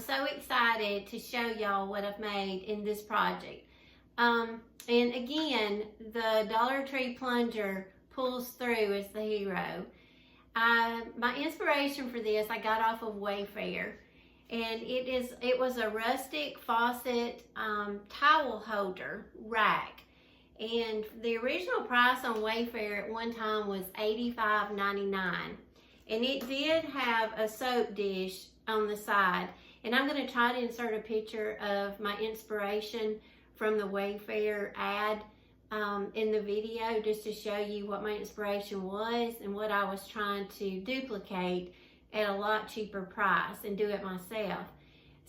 so excited to show y'all what I've made in this project. And again, the Dollar Tree plunger pulls through as the hero. My inspiration for this I got off of Wayfair, and it was a rustic faucet towel holder rack, and the original price on Wayfair at one time was $85.99, and it did have a soap dish on the side, and I'm going to try to insert a picture of my inspiration from the Wayfair ad in the video, just to show you what my inspiration was and what I was trying to duplicate at a lot cheaper price and do it myself.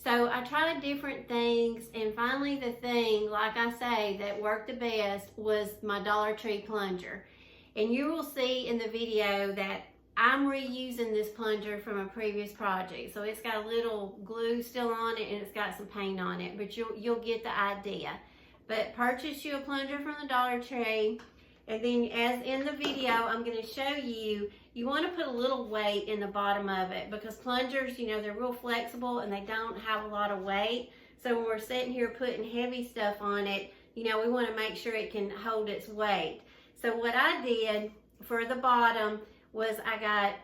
So I tried different things, and finally the thing, like I say, that worked the best was my Dollar Tree plunger. And you will see in the video that I'm reusing this plunger from a previous project. So it's got a little glue still on it, and it's got some paint on it, but you'll get the idea. But purchase you a plunger from the Dollar Tree, and then as in the video I'm going to show you, you want to put a little weight in the bottom of it, because plungers, you know, they're real flexible and they don't have a lot of weight. So when we're sitting here putting heavy stuff on it, you know, we want to make sure it can hold its weight. So what I did for the bottom was I got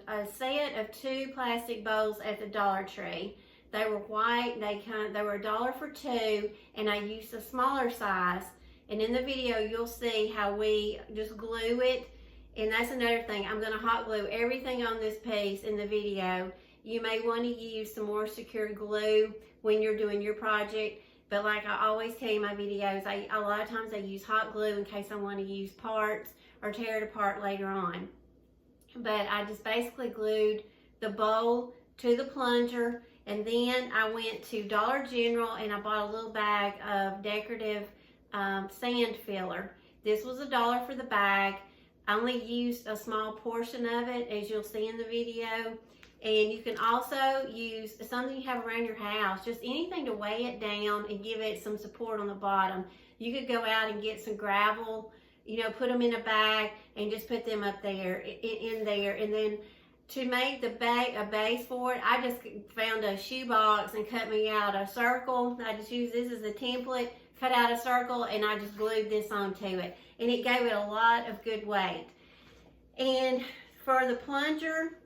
a set of 2 plastic bowls at the Dollar Tree. They were white, they were $1 for 2, and I used a smaller size. And in the video, you'll see how we just glue it. And that's another thing, I'm gonna hot glue everything on this piece in the video. You may wanna use some more secure glue when you're doing your project, but like I always tell you in my videos, a lot of times I use hot glue in case I wanna use parts or tear it apart later on. But I just basically glued the bowl to the plunger, and then I went to Dollar General and I bought a little bag of decorative sand filler. This was $1 for the bag. I only used a small portion of it, as you'll see in the video. And you can also use something you have around your house, just anything to weigh it down and give it some support on the bottom. You could go out and get some gravel, you know, put them in a bag and just put them up there, in there. And then to make the bag a base for it, I just found a shoebox and cut me out a circle. I just used this as a template, cut out a circle, and I just glued this onto it. And it gave it a lot of good weight. And for the plunger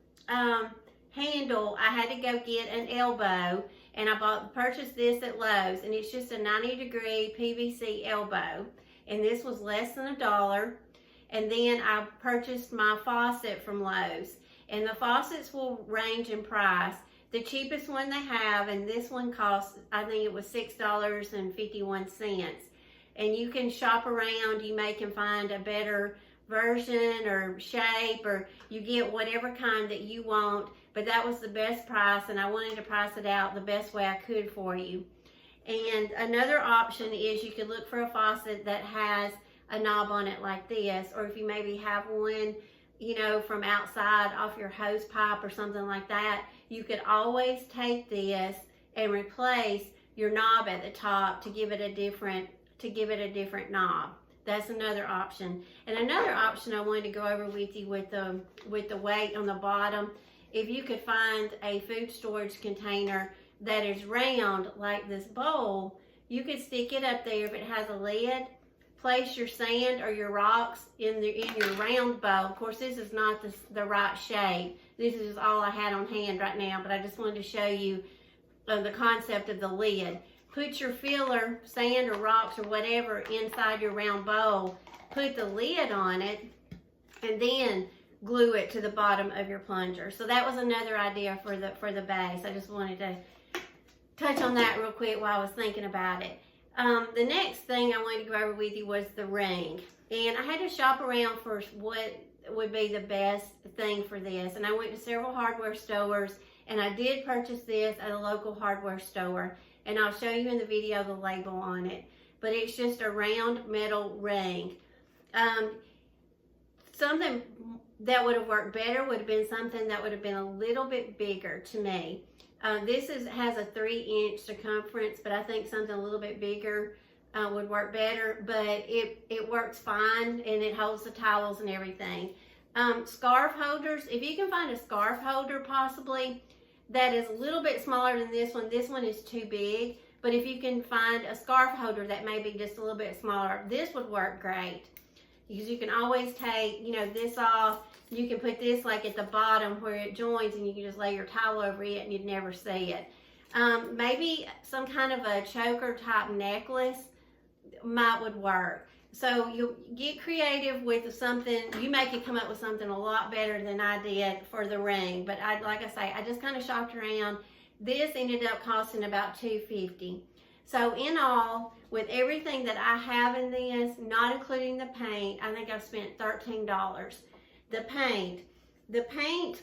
handle, I had to go get an elbow, and I purchased this at Lowe's, and it's just a 90-degree PVC elbow. And this was less than $1. And then I purchased my faucet from Lowe's. And the faucets will range in price. The cheapest one they have, and this one costs, I think it was $6.51. And you can shop around, you may can find a better version or shape, or you get whatever kind that you want, but that was the best price, and I wanted to price it out the best way I could for you. And another option is you could look for a faucet that has a knob on it like this, or if you maybe have one, you know, from outside off your hose pipe or something like that, you could always take this and replace your knob at the top to give it a different knob. That's another option. And another option I wanted to go over with you with the weight on the bottom, if you could find a food storage container that is round like this bowl, you could stick it up there if it has a lid. Place your sand or your rocks in your round bowl. Of course, this is not the right shape. This is all I had on hand right now, but I just wanted to show you the concept of the lid. Put your filler, sand or rocks or whatever, inside your round bowl. Put the lid on it, and then glue it to the bottom of your plunger. So that was another idea for the base. I just wanted to touch on that real quick while I was thinking about it. The next thing I wanted to go over with you was the ring. And I had to shop around for what would be the best thing for this. And I went to several hardware stores, and I did purchase this at a local hardware store. And I'll show you in the video the label on it. But it's just a round metal ring. Something that would have worked better would have been something that would have been a little bit bigger to me. This has a 3-inch circumference, but I think something a little bit bigger would work better, but it works fine, and it holds the towels and everything. Scarf holders, if you can find a scarf holder possibly, that is a little bit smaller than this one is too big. But if you can find a scarf holder that may be just a little bit smaller, this would work great. Because you can always take, you know, this off. You can put this like at the bottom where it joins, and you can just lay your towel over it and you'd never see it. Maybe some kind of a choker type necklace would work. So you get creative with something. You may could come up with something a lot better than I did for the ring. But like I say, I just kind of shopped around. This ended up costing about $2.50. So in all, with everything that I have in this, not including the paint, I think I've spent $13. The paint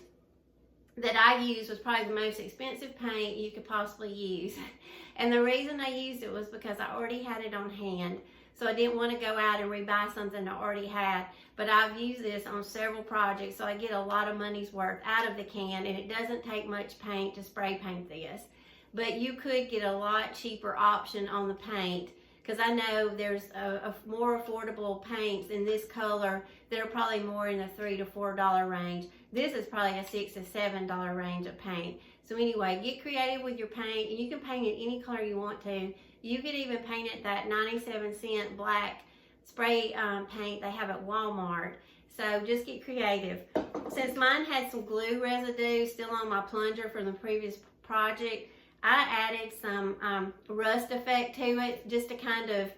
that I used was probably the most expensive paint you could possibly use. And the reason I used it was because I already had it on hand. So I didn't want to go out and rebuy something I already had. But I've used this on several projects, so I get a lot of money's worth out of the can, and it doesn't take much paint to spray paint this. But you could get a lot cheaper option on the paint, because I know there's a more affordable paints in this color that are probably more in the $3 to $4 range. This is probably a $6 to $7 range of paint. So anyway, get creative with your paint, and you can paint it any color you want to. You could even paint it that 97-cent black spray paint they have at Walmart. So just get creative. Since mine had some glue residue still on my plunger from the previous project, I added some rust effect to it just to kind of,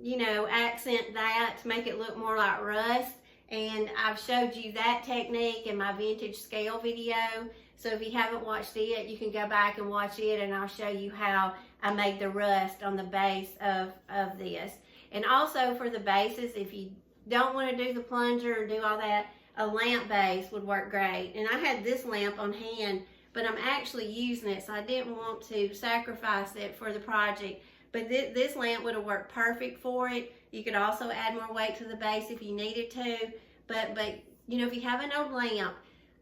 you know, accent that, to make it look more like rust. And I've showed you that technique in my vintage scale video. So if you haven't watched it, you can go back and watch it, and I'll show you how I made the rust on the base of this. And also for the bases, if you don't want to do the plunger or do all that, a lamp base would work great. And I had this lamp on hand, but I'm actually using it, so I didn't want to sacrifice it for the project. But this lamp would have worked perfect for it. You could also add more weight to the base if you needed to. But you know, if you have an old lamp,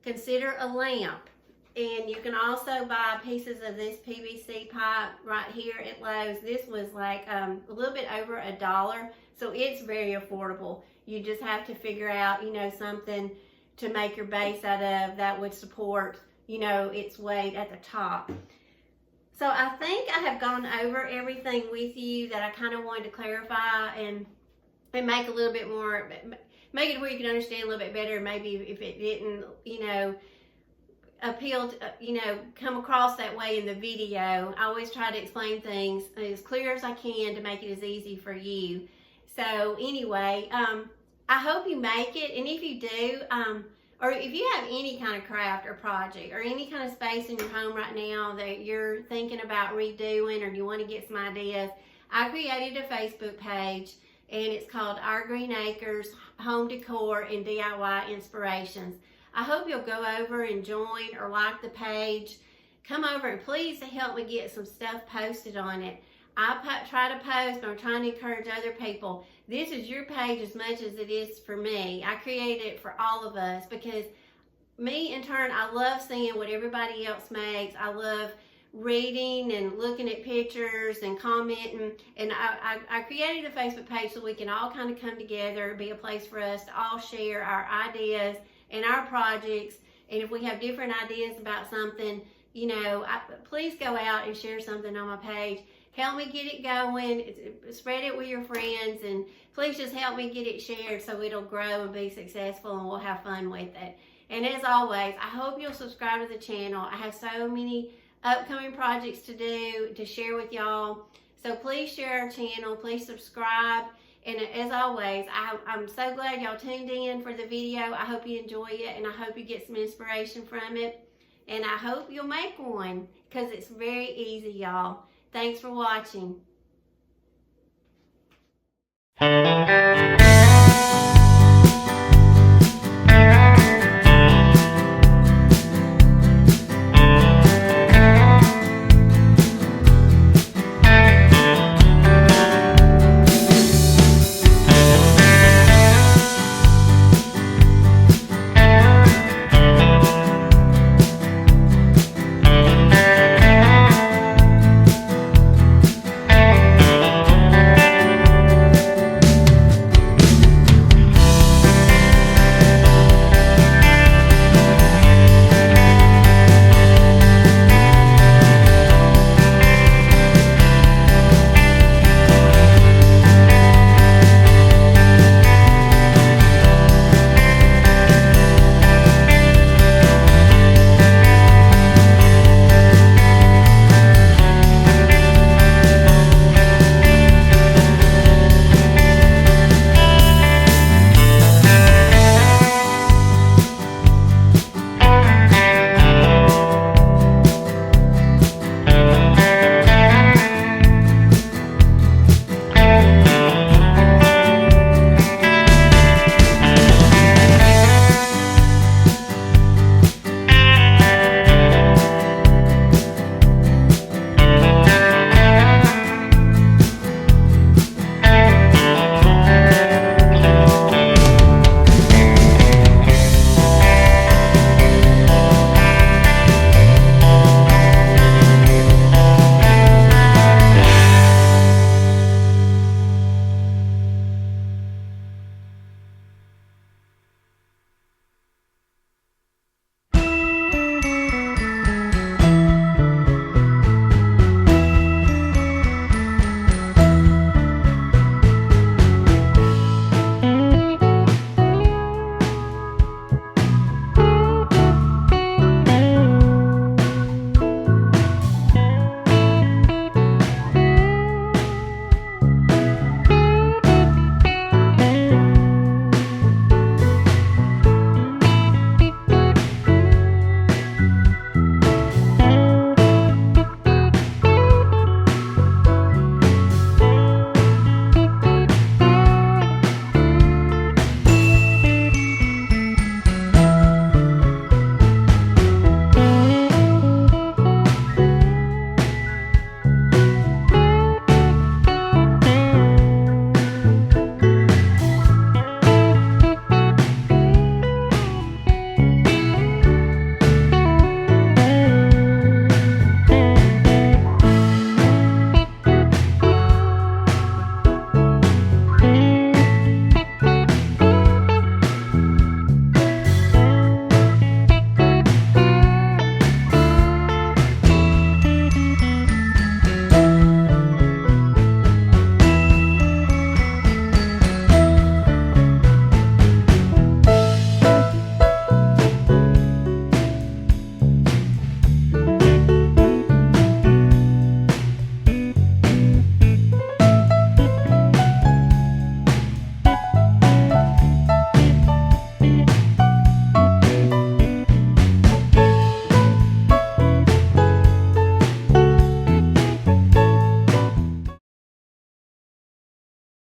consider a lamp. And you can also buy pieces of this PVC pipe right here at Lowe's. This was like a little bit over $1, so it's very affordable. You just have to figure out, you know, something to make your base out of that would support, you know, its weight at the top. So I think I have gone over everything with you that I kind of wanted to clarify and make a little bit more, make it where you can understand a little bit better. Maybe if it didn't, you know, appealed, you know, come across that way in the video. I always try to explain things as clear as I can to make it as easy for you. So anyway, I hope you make it, and if you do, or if you have any kind of craft or project or any kind of space in your home right now that you're thinking about redoing, or you want to get some ideas, I created a Facebook page, and it's called Our Green Acres Home Decor and DIY Inspirations. I hope you'll go over and join or like the page. Come over and please help me get some stuff posted on it. I try to post, but I'm trying to encourage other people. This is your page as much as it is for me. I created it for all of us because me, in turn, I love seeing what everybody else makes. I love reading and looking at pictures and commenting. And I created a Facebook page so we can all kind of come together, be a place for us to all share our ideas and our projects. And if we have different ideas about something, you know, please go out and share something on my page. Help me get it going, spread it with your friends, and please just help me get it shared so it'll grow and be successful, and we'll have fun with it. And as always, I hope you'll subscribe to the channel. I have so many upcoming projects to do, to share with y'all. So please share our channel, please subscribe. And as always, I'm so glad y'all tuned in for the video. I hope you enjoy it, and I hope you get some inspiration from it. And I hope you'll make one, because it's very easy, y'all. Thanks for watching.